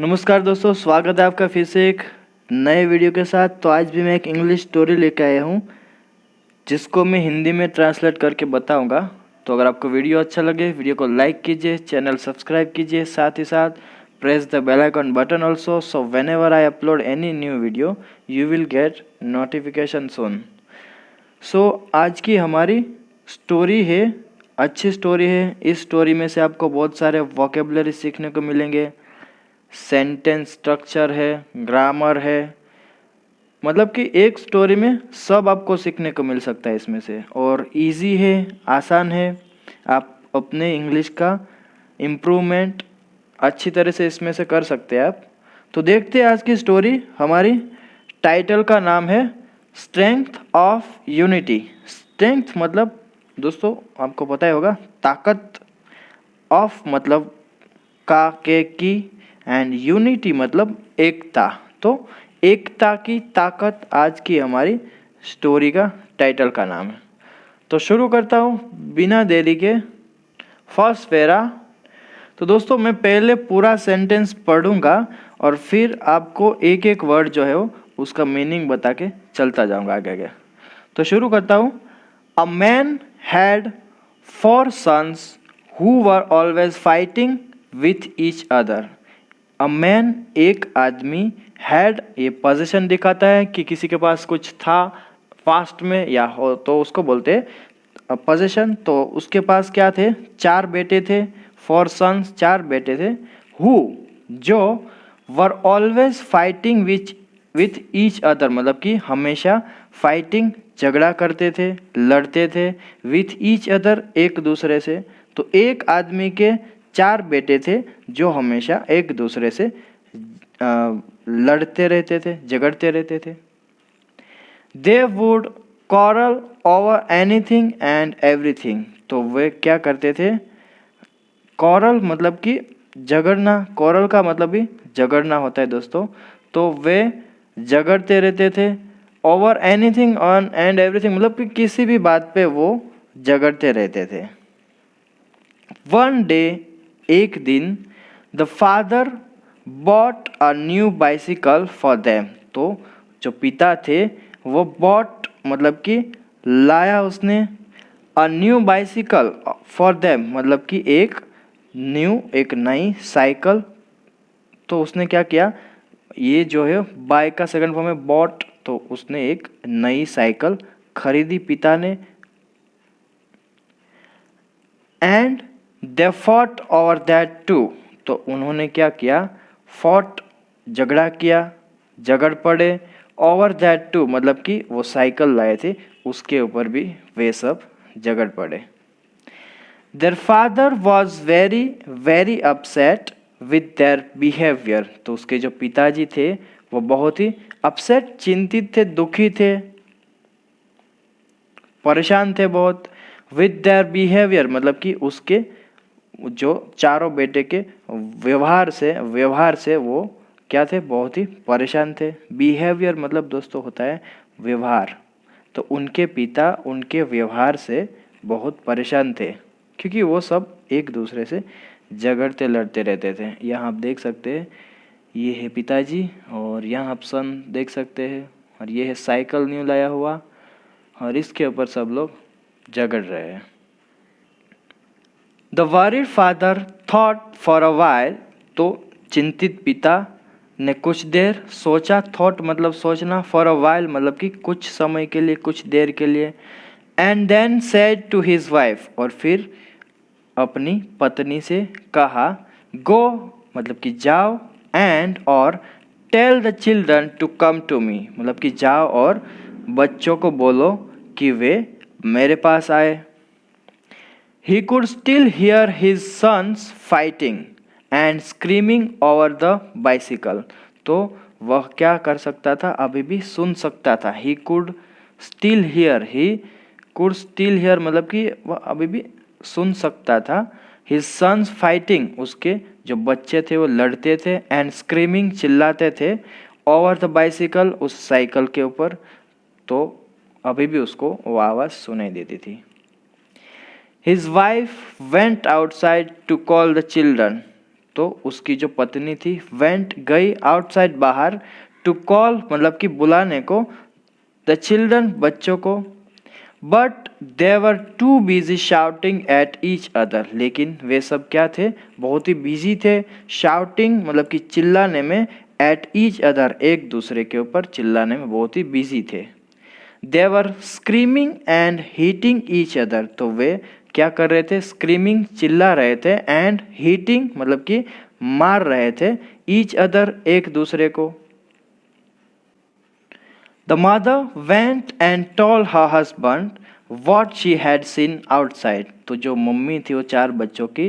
नमस्कार दोस्तों, स्वागत है आपका फिर से एक नए वीडियो के साथ। तो आज भी मैं एक इंग्लिश स्टोरी लेके आया हूँ जिसको मैं हिंदी में ट्रांसलेट करके बताऊँगा। तो अगर आपको वीडियो अच्छा लगे, वीडियो को लाइक कीजिए, चैनल सब्सक्राइब कीजिए, साथ ही साथ press the bell icon button also, so whenever I upload any new video you will get notification soon. So आज की हमारी स्टोरी है, अच्छी स्टोरी है। इस स्टोरी में से आपको बहुत सारे वोकेबलरी सीखने को मिलेंगे, सेंटेंस स्ट्रक्चर है, ग्रामर है, मतलब कि एक स्टोरी में सब आपको सीखने को मिल सकता है इसमें से। और इजी है, आसान है, आप अपने इंग्लिश का इम्प्रूवमेंट अच्छी तरह से इसमें से कर सकते हैं आप। तो देखते हैं आज की स्टोरी। हमारी टाइटल का नाम है स्ट्रेंथ ऑफ यूनिटी। स्ट्रेंथ मतलब दोस्तों आपको पता ही होगा, ताकत। ऑफ मतलब का, के, की, एंड यूनिटी मतलब एकता। तो एकता की ताकत आज की हमारी स्टोरी का टाइटल का नाम है। तो शुरू करता हूँ बिना देरी के। First para. तो दोस्तों मैं पहले पूरा सेंटेंस पढ़ूंगा और फिर आपको एक एक वर्ड जो है वो उसका मीनिंग बता के चलता जाऊंगा आगे आगे। तो शुरू करता हूँ। A man had 4 sons who were always fighting with each other. A man एक आदमी, हैड ये पोजीशन दिखाता है कि किसी के पास कुछ था पास्ट में या हो, तो उसको बोलते हैं पोजीशन। तो उसके पास क्या थे? 4 बेटे थे। 4 sons 4 बेटे थे। हु जो were always fighting with each other मतलब कि हमेशा फाइटिंग झगड़ा करते थे, लड़ते थे। विथ ईच अदर एक दूसरे से। तो एक आदमी के 4 बेटे थे जो हमेशा एक दूसरे से लड़ते रहते थे, झगड़ते रहते थे। They would quarrel over anything and everything. तो वे क्या करते थे? quarrel मतलब कि झगड़ना, quarrel का मतलब भी झगड़ना होता है दोस्तों। तो वे झगड़ते रहते थे। Over anything on and everything मतलब कि किसी भी बात पे वो झगड़ते रहते थे। वन डे एक दिन the father bought a new bicycle for them. तो जो पिता थे वो बॉट मतलब कि लाया उसने, a new bicycle for them मतलब कि एक नई साइकिल। तो उसने क्या किया? ये जो है बाय का सेकंड फॉर्म है बॉट, तो उसने एक नई साइकिल खरीदी पिता ने। And they fought over that too. तो उन्होंने क्या किया? फॉट झगड़ा किया, झगड़ पड़े। ओवर दैट टू मतलब कि वो साइकिल लाए थे उसके ऊपर भी वे सब झगड़ पड़े। Their father was very very upset with their behaviour. तो उसके जो पिताजी थे वो बहुत ही अपसेट, चिंतित थे, दुखी थे, परेशान थे बहुत। विथ देयर बिहेवियर मतलब कि उसके जो चारों बेटे के व्यवहार से वो क्या थे? बहुत ही परेशान थे। बिहेवियर मतलब दोस्तों होता है व्यवहार। तो उनके पिता उनके व्यवहार से बहुत परेशान थे क्योंकि वो सब एक दूसरे से झगड़ते लड़ते रहते थे। यहाँ आप देख सकते हैं, ये है पिताजी और यहाँ आप सन देख सकते हैं, और ये है साइकिल न्यू लाया हुआ और इसके ऊपर सब लोग झगड़ रहे हैं। The worried father thought for a while. तो चिंतित पिता ने कुछ देर सोचा। थॉट मतलब सोचना, फॉर अ वाइल मतलब कि कुछ समय के लिए, कुछ देर के लिए। And then said to his wife और फिर अपनी पत्नी से कहा, गो मतलब कि जाओ, एंड और tell the children to come to me मतलब कि जाओ और बच्चों को बोलो कि वे मेरे पास आए। He could still hear his sons fighting and screaming over the bicycle. तो वह क्या कर सकता था? अभी भी सुन सकता था। He could still hear मतलब कि वह अभी भी सुन सकता था। His sons fighting उसके जो बच्चे थे वो लड़ते थे, and screaming चिल्लाते थे, over the bicycle उस साइकिल के ऊपर। तो अभी भी उसको वो आवाज़ सुनाई देती थी। His wife went outside to call the children. तो उसकी जो पत्नी थी वेंट गई आउटसाइड बाहर टू कॉल मतलब कि बुलाने को द चिल्ड्रन बच्चों को, but they were too busy shouting at each other, लेकिन वे सब क्या थे, बहुत ही बिजी थे, शाउटिंग मतलब कि चिल्लाने में, एट ईच अदर एक दूसरे के ऊपर चिल्लाने में बहुत ही बिजी थे। They were screaming and heating each other, तो वे क्या कर रहे थे, स्क्रीमिंग चिल्ला रहे थे, एंड हीटिंग मतलब कि मार रहे थे, ईच अदर एक दूसरे को। The mother went and told her husband what she had seen outside. तो जो मम्मी थी वो 4 बच्चों की,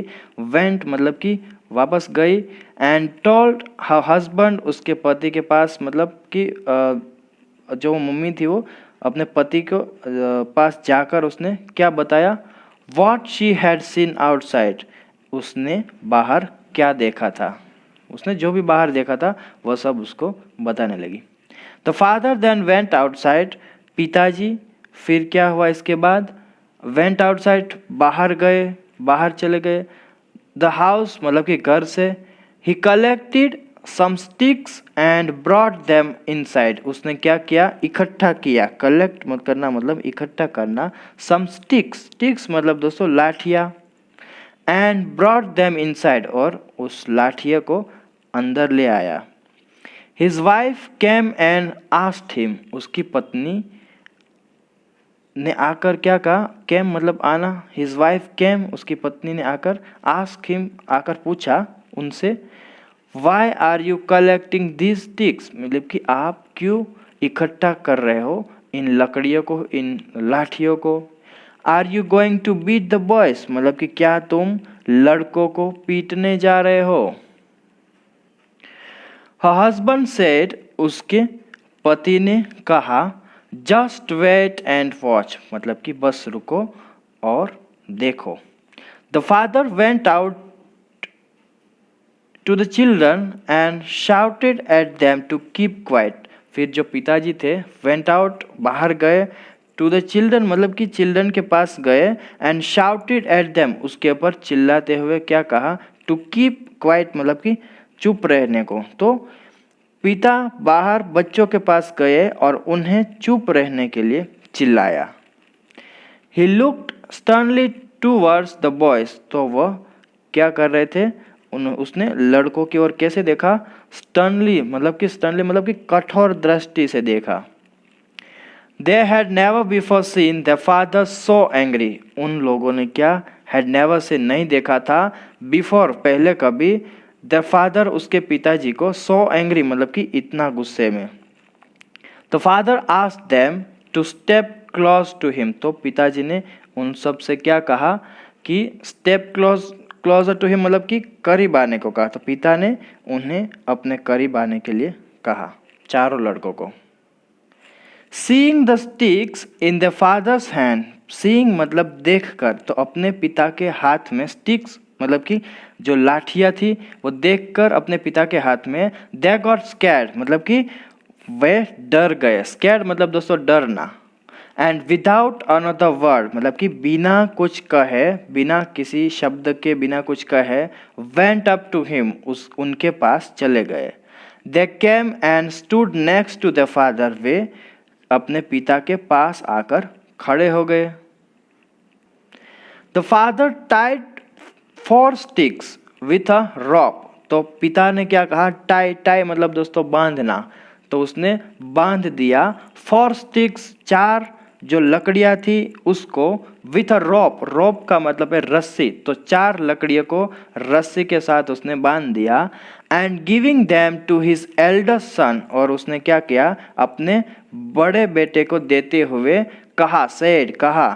went मतलब कि वापस गई, and told her husband उसके पति के पास मतलब कि जो मम्मी थी वो अपने पति को पास जाकर उसने क्या बताया, what she had seen outside, उसने बाहर क्या देखा था, उसने जो भी बाहर देखा था वह सब उसको बताने लगी। The father then went outside, पिताजी फिर क्या हुआ इसके बाद, went outside बाहर गए, बाहर चले गए, the house मतलब कि घर से, he collected some sticks and brought them inside, उसने क्या किया, इकट्ठा किया, collect मत करना मतलब इकट्ठा करना, some sticks, sticks मतलब दोस्तों लाठियाँ, and brought them inside, और उस लाठिया को अंदर ले आया। His wife came and asked him, उसकी पत्नी ने आकर क्या कहा, came मतलब आना, his wife came उसकी पत्नी ने आकर, ask him आकर पूछा उनसे, why are you collecting these sticks, मतलब कि आप क्यों इकट्ठा कर रहे हो इन लकड़ियों को, इन लाठियों को। Are you going to beat the boys, मतलब कि क्या तुम लड़कों को पीटने जा रहे हो। Her husband said, उसके पति ने कहा, just wait and watch, मतलब कि बस रुको और देखो। The father went out to the children and shouted at them to keep quiet, फिर जो पिताजी थे went out बाहर गए, to the children मतलब कि चिल्ड्रन के पास गए, and shouted at them उसके ऊपर चिल्लाते हुए क्या कहा, to keep quiet मतलब कि चुप रहने को। तो पिता बाहर बच्चों के पास गए और उन्हें चुप रहने के लिए चिल्लाया। He looked sternly towards the boys, तो वह क्या कर रहे थे, उसने लड़कों की ओर कैसे देखा, sternly मतलब कि कठोर दृष्टि से देखा। They had never before seen their father so angry, उन लोगों ने क्या, had never से नहीं देखा था, before पहले कभी, their father उसके पिताजी को, so angry मतलब कि इतना गुस्से में। The father asked them to step close to him, तो पिताजी ने उन सब से क्या कहा कि step closer to him मतलब कि करीब आने को कहा, तो पिता ने उन्हें अपने करीब आने के लिए कहा, चारों लड़कों को। Seeing the sticks in the father's hand, seeing मतलब देखकर, तो अपने पिता के हाथ में sticks मतलब कि जो लाठियाँ थी वो देखकर अपने पिता के हाथ में, they got scared मतलब कि वे डर गए, scared मतलब दोस्तों डरना, and without another word मतलब कि बिना कुछ कहे, बिना किसी शब्द के, बिना कुछ कहे, went up to him उनके पास चले गए। They came and stood next to the father, वे अपने पिता के पास आकर खड़े हो गए। The father tied 4 sticks with a rope, तो पिता ने क्या कहा, टाई मतलब दोस्तों बांधना, तो उसने बांध दिया 4 sticks 4 जो लकड़ियाँ थी उसको, with a rope का मतलब है रस्सी, तो 4 लकड़ियों को रस्सी के साथ उसने बांध दिया, and giving them to his eldest son, और उसने क्या किया, अपने बड़े बेटे को देते हुए कहा, said कहा,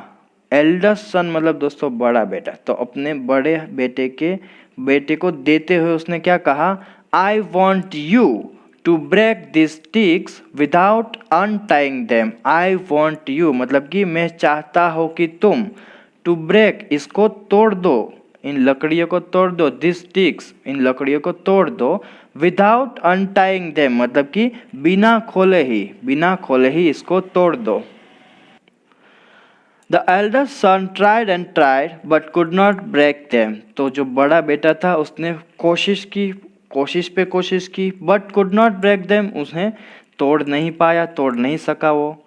eldest son मतलब दोस्तों बड़ा बेटा, तो अपने बड़े बेटे को देते हुए उसने क्या कहा, I want you to break these sticks without untying them, I want you मतलब कि मैं चाहता हूँ कि तुम, to break इसको तोड़ दो, इन लकड़ियों को तोड़ दो, these sticks इन लकड़ियों को तोड़ दो, without untying them मतलब कि बिना खोले ही इसको तोड़ दो। The elder son tried and tried but could not break them. तो जो बड़ा बेटा था उसने कोशिश पे कोशिश की but could not break them, उसने तोड़ नहीं पाया, तोड़ नहीं सका वो।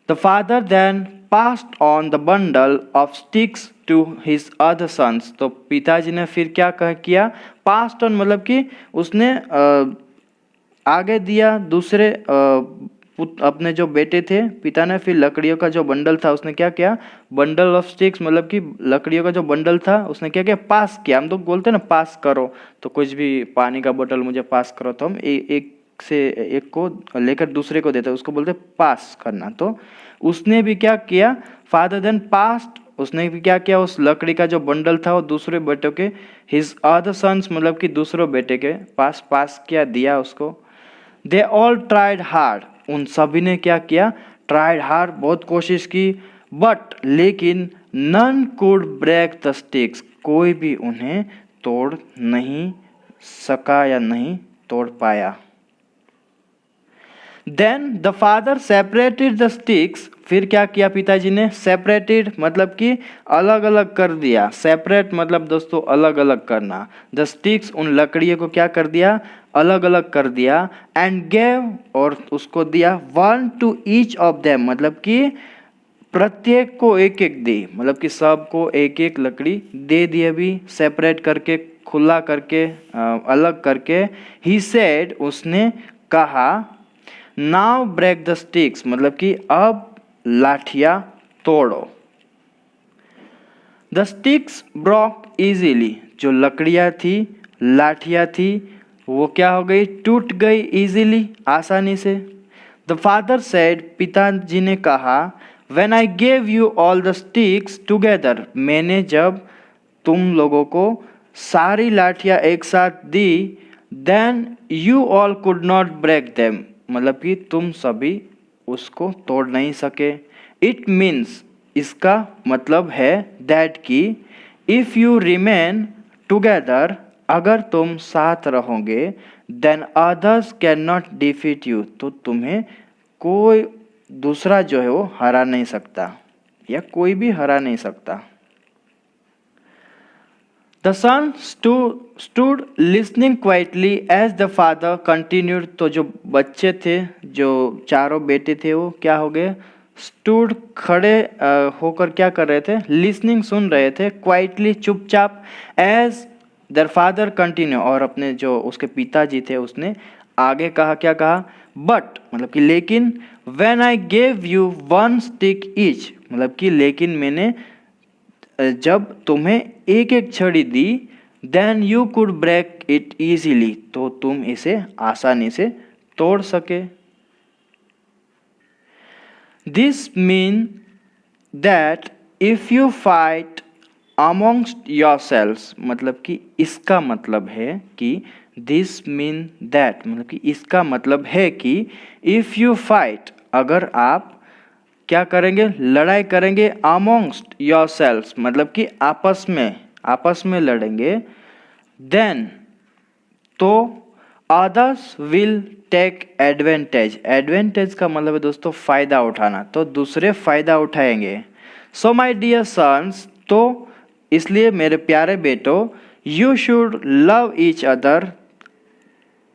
The father then passed on the bundle of sticks to his other sons. तो पिताजी ने फिर क्या किया, पास्ड ऑन मतलब कि उसने आगे दिया दूसरे अपने जो बेटे थे पिता ने, फिर लकड़ियों का जो बंडल था उसने क्या किया, बंडल ऑफ स्टिक्स मतलब कि लकड़ियों का जो बंडल था उसने क्या किया, पास किया। हम तो बोलते हैं ना पास करो, तो कुछ भी पानी का बोतल मुझे पास करो, तो हम एक से एक को लेकर दूसरे को देते हैं, उसको बोलते हैं पास करना। तो उसने भी क्या किया, फादर देन पास्ट, उसने भी क्या किया, उस लकड़ी का जो बंडल था वो दूसरे बेटों के, हिज अदर सन्स मतलब कि दूसरों बेटे के पास किया, दिया उसको। दे ऑल ट्राइड हार्ड, उन सभी ने क्या किया, ट्राइड हार्ड, बहुत कोशिश की, बट लेकिन none could break the sticks, कोई भी उन्हें तोड़ नहीं सका या नहीं तोड़ पाया। Then the father separated the sticks, फिर क्या किया पिताजी ने, सेपरेटेड मतलब कि अलग अलग कर दिया, सेपरेट मतलब दोस्तों अलग अलग करना, द स्टिक्स उन लकड़ियों को क्या कर दिया, अलग अलग कर दिया, एंड गेव और उसको दिया, one two each of them मतलब कि प्रत्येक को एक एक दी, मतलब कि सबको एक एक लकड़ी दे दी, अभी सेपरेट करके, खुला करके, अलग करके। ही सेड, उसने कहा, नाउ ब्रेक द स्टिक्स मतलब कि अब लाठियां तोड़ो। द स्टिक्स ब्रोक इजीली, जो लकड़ियां थी, लाठियां थी, वो क्या हो गई, टूट गई इजीली, आसानी से। द फादर सेड, पिताजी ने कहा, when I gave you all the sticks together, मैंने जब तुम लोगों को सारी लाठियां एक साथ दी, then you all could not break them मतलब कि तुम सभी उसको तोड़ नहीं सके। इट मीन्स, इसका मतलब है, दैट कि इफ यू रिमेन टुगेदर, अगर तुम साथ रहोगे, than others can not defeat you, तो तुम्हें कोई दूसरा जो है वो हरा नहीं सकता, या कोई भी हरा नहीं सकता। The son stood listening quietly as the father continued। तो जो बच्चे थे, जो चारों बेटे थे, वो क्या हो गए, स्टूड खड़े होकर क्या कर रहे थे, लिसनिंग सुन रहे थे, क्वाइटली चुपचाप, एज देयर फादर कंटिन्यू, और अपने जो उसके पिताजी थे उसने आगे कहा, क्या कहा, बट मतलब कि लेकिन, when I gave you one stick each मतलब कि लेकिन मैंने जब तुम्हें एक एक छड़ी दी, then you could break it easily, तो तुम इसे आसानी से तोड़ सके। This mean that if you fight amongst yourselves मतलब कि इसका मतलब है कि, दिस मीन दैट मतलब कि इसका मतलब है कि, इफ यू फाइट अगर आप क्या करेंगे, लड़ाई करेंगे, अमोंगस्ट योरसेल्व्स मतलब कि आपस में लड़ेंगे, देन तो others will take advantage, advantage का मतलब है दोस्तों फायदा उठाना, तो दूसरे फायदा उठाएंगे। सो माय डियर सन्स, तो इसलिए मेरे प्यारे बेटो, you should love each other,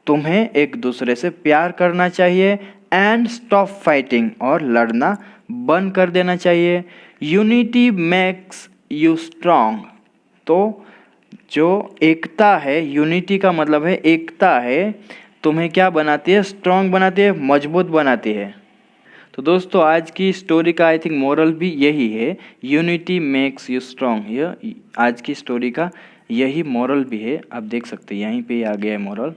तुम्हें एक दूसरे से प्यार करना चाहिए, एंड स्टॉप फाइटिंग और लड़ना बंद कर देना चाहिए। यूनिटी मेक्स यू स्ट्रांग, तो जो एकता है, यूनिटी का मतलब है एकता है, तुम्हें क्या बनाती है, स्ट्रांग बनाती है, मजबूत बनाती है। तो दोस्तों आज की स्टोरी का आई थिंक मोरल भी यही है, यूनिटी मेक्स यू स्ट्रांग, ये आज की स्टोरी का यही मोरल भी है, आप देख सकते हैं यहीं पे आ गया है moral.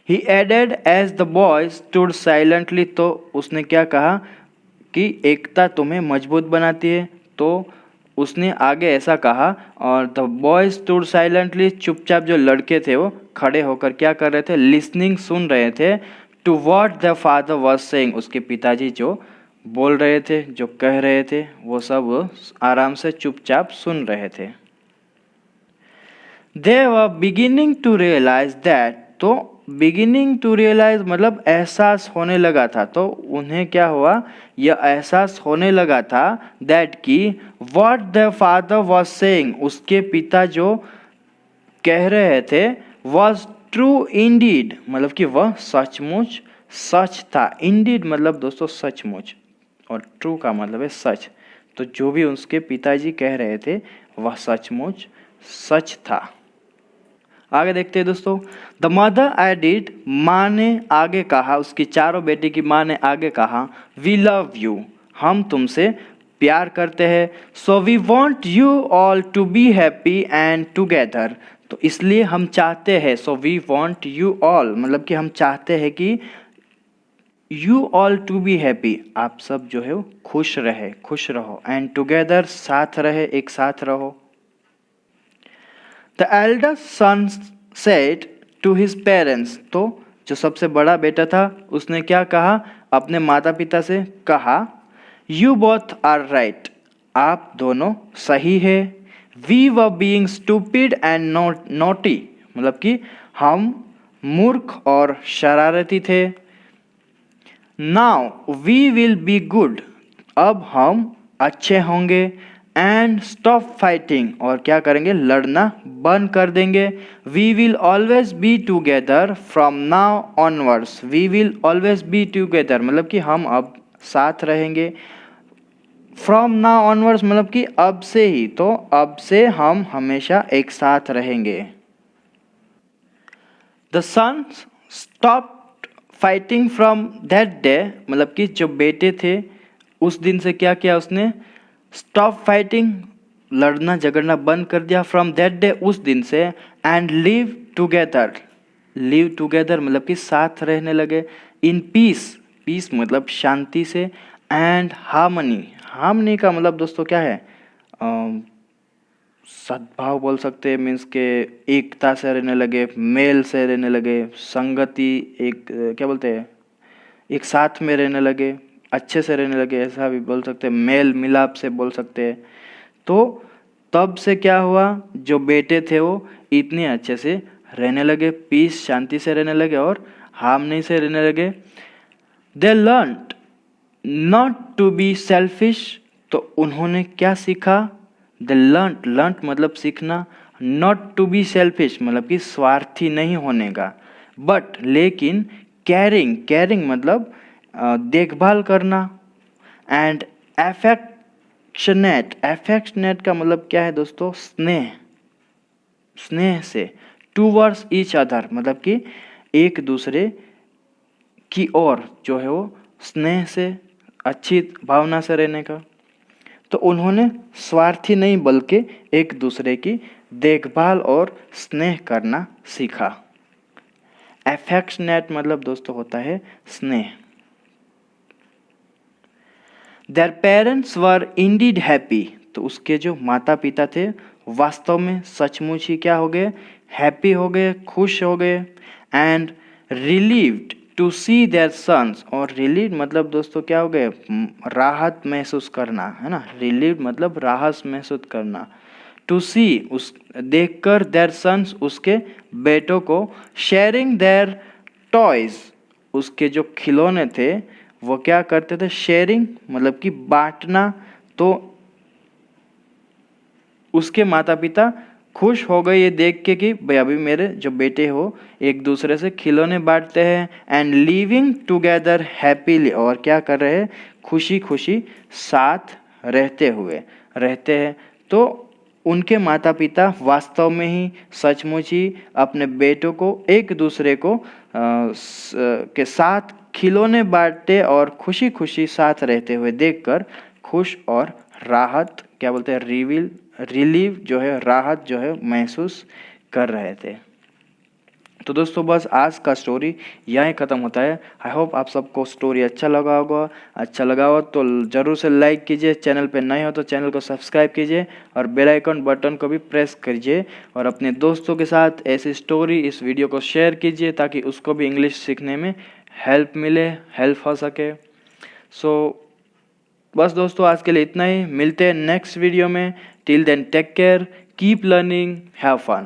He added as the boy stood silently, तो उसने क्या कहा कि एकता तुम्हें मजबूत बनाती है, तो उसने आगे ऐसा कहा, और द बॉय स्टूड साइलेंटली, चुपचाप जो लड़के थे वो खड़े होकर क्या कर रहे थे, लिसनिंग सुन रहे थे, to what the father was saying, उसके पिताजी जो बोल रहे थे, जो कह रहे थे, वो सब आराम से चुपचाप सुन रहे थे। They were beginning to realize that तो बिगिनिंग टू रियलाइज मतलब एहसास होने लगा था, तो उन्हें क्या हुआ, यह एहसास होने लगा था दैट कि what the father was saying, उसके पिता जो कह रहे थे, वाज ट्रू इंडीड मतलब कि वह सचमुच सच था। इंडीड मतलब दोस्तों सचमुच, और ट्रू का मतलब है सच। तो जो भी उसके पिताजी कह रहे थे वह सचमुच सच था। आगे देखते हैं दोस्तों। द मदर एडिड, माँ ने आगे कहा, उसकी चारों बेटी की माँ ने आगे कहा, वी लव यू, हम तुमसे प्यार करते हैं। So we want you all to be happy and together, तो इसलिए हम चाहते हैं, so we want you all मतलब कि हम चाहते हैं कि you all to be happy, आप सब जो है वो खुश रहे, खुश रहो, एंड टुगेदर साथ रहे, एक साथ रहो। The elder son said to his parents, तो जो सबसे बड़ा बेटा था उसने क्या कहा, अपने माता पिता से कहा, यू बोथ आर राइट, आप दोनों सही है। We were being stupid and naughty, मतलब कि हम मूर्ख और शरारती थे। Now we will be good, अब हम अच्छे होंगे। एंड स्टॉप फाइटिंग, और क्या करेंगे, लड़ना बंद कर देंगे। We will always be together from now onwards, we will always be together मतलब कि हम अब साथ रहेंगे। फ्रॉम नाउ ऑनवर्ड्स मतलब कि अब से ही, तो अब से हम हमेशा एक साथ रहेंगे। The son stop fighting from that day, मतलब कि जो बेटे थे उस दिन से क्या किया उसने, स्टॉप फाइटिंग लड़ना झगड़ना बंद कर दिया, फ्रॉम दैट डे उस दिन से। And live together, live together मतलब कि साथ रहने लगे। इन पीस, पीस मतलब शांति से। एंड हार्मनी, हार्मनी का मतलब दोस्तों क्या है, सद्भाव बोल सकते हैं, मीन्स के एकता से रहने लगे, मेल से रहने लगे, संगति, एक क्या बोलते हैं, एक साथ में रहने लगे, अच्छे से रहने लगे, ऐसा भी बोल सकते हैं, मेल मिलाप से बोल सकते हैं। तो तब से क्या हुआ, जो बेटे थे वो इतने अच्छे से रहने लगे, पीस शांति से रहने लगे और हार्मनी से रहने लगे। They learned not to be selfish, तो उन्होंने क्या सीखा, दे लर्नड, लर्न मतलब सीखना, नॉट टू बी सेल्फिश मतलब कि स्वार्थी नहीं होने का, बट लेकिन कैरिंग, कैरिंग मतलब देखभाल करना। एंड एफेक्शनेट, एफेक्शनेट का मतलब क्या है दोस्तों, स्नेह, स्नेह से। टूवर्ड्स ईच अदर मतलब कि एक दूसरे की ओर जो है वो स्नेह से, अच्छी भावना से रहने का। तो उन्होंने स्वार्थी नहीं बल्कि एक दूसरे की देखभाल और स्नेह करना सीखा। एफेक्शनेट मतलब दोस्तों होता है स्नेह। Their parents were Indeed happy, तो उसके जो माता पिता थे वास्तव में सचमुच ही क्या हो गए, हैप्पी हो गए, खुश हो गए। And relieved to see their sons, और रिलीव मतलब दोस्तों क्या हो गए, राहत महसूस करना, है ना, रिलीव मतलब राहत महसूस करना। टू सी उस देखकर, देयर सन्स उसके बेटों को, शेयरिंग देयर टॉयज उसके जो खिलौने थे वो क्या करते थे, शेयरिंग मतलब कि बांटना। तो उसके माता पिता खुश हो गए ये देख के कि भाई अभी मेरे जो बेटे हो एक दूसरे से खिलौने बांटते हैं। एंड लिविंग टुगेदर हैप्पीली, और क्या कर रहे हैं, खुशी खुशी साथ रहते हैं। तो उनके माता पिता वास्तव में ही सचमुच ही अपने बेटों को एक दूसरे को के साथ खिलौने बांटते और खुशी खुशी साथ रहते हुए देखकर खुश और राहत, क्या बोलते हैं, रिलीव जो है, राहत जो है महसूस कर रहे थे। तो दोस्तों बस आज का स्टोरी यहीं ख़त्म होता है। आई होप आप सबको स्टोरी अच्छा लगा होगा। अच्छा लगा हो तो ज़रूर से लाइक कीजिए, चैनल पे नए हो तो चैनल को सब्सक्राइब कीजिए और बेल आइकन बटन को भी प्रेस कीजिए। और अपने दोस्तों के साथ ऐसी स्टोरी, इस वीडियो को शेयर कीजिए ताकि उसको भी इंग्लिश सीखने में हेल्प मिले, हेल्प हो सके। सो बस दोस्तों आज के लिए इतना ही, मिलते हैं नेक्स्ट वीडियो में। Till then take care, keep learning, have fun.